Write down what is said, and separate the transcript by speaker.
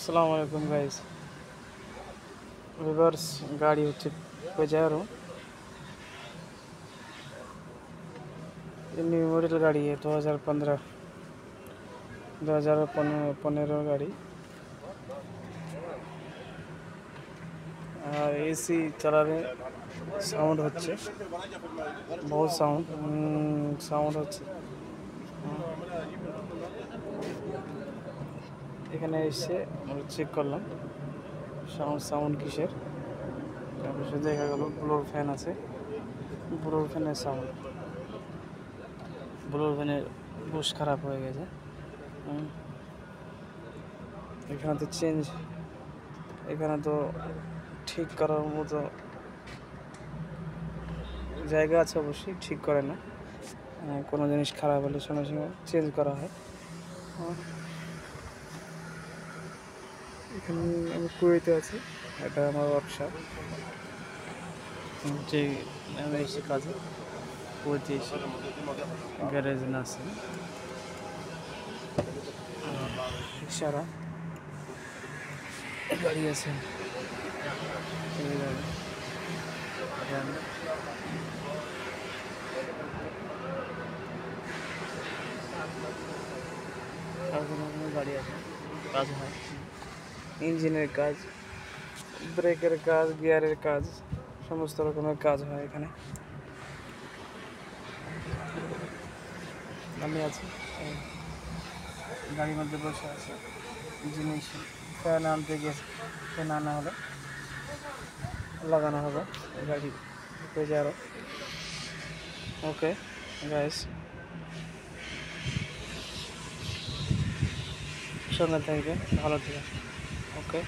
Speaker 1: আসসালামু আলাইকুম guys. Viewers, গাড়ি হচ্ছে পেজারো। ये न्यू मॉडल गाड़ी है 2015 2015 गाड़ी। আর এসি চালালে সাউন্ড হচ্ছে, বহুত সাউন্ড হচ্ছে। এখানে এসে আমরা চেক করলাম সাউন্ড কিসের। তারপর সে দেখা গেল ব্লোর ফ্যান আছে, ব্লোর ফ্যানের সাউন্ড, ব্লোর ফ্যানের বুশ খারাপ হয়ে গেছে। এখানে তো এখানে তো ঠিক করার মতো জায়গা আছে, অবশ্যই ঠিক করে না। কোনো জিনিস খারাপ হলে সঙ্গে সঙ্গে চেঞ্জ করা হয়। এখানে আমি কুয়েতে আছি, এটা আমার ওয়ার্কশপ। যে আমি এসে কাজে কুয়েতে এসে গ্যারেজ না আছে রিক্সারা গাড়ি আছে। গাড়ি আছে, কাজ হয়, ইঞ্জিনের কাজ, ব্রেকের কাজ, গিয়ারের কাজ, সমস্ত রকমের কাজ হয় এখানে। আমি আছি গাড়ির মধ্যে বসে আছি। জিনিস ফ্যান আনতে গেছে, ফ্যান আনা হলে লাগানো হবে গাড়ি পেজারো। ওকে গাইস, সঙ্গে থাকবে, ভালো থাকবে। ওকে।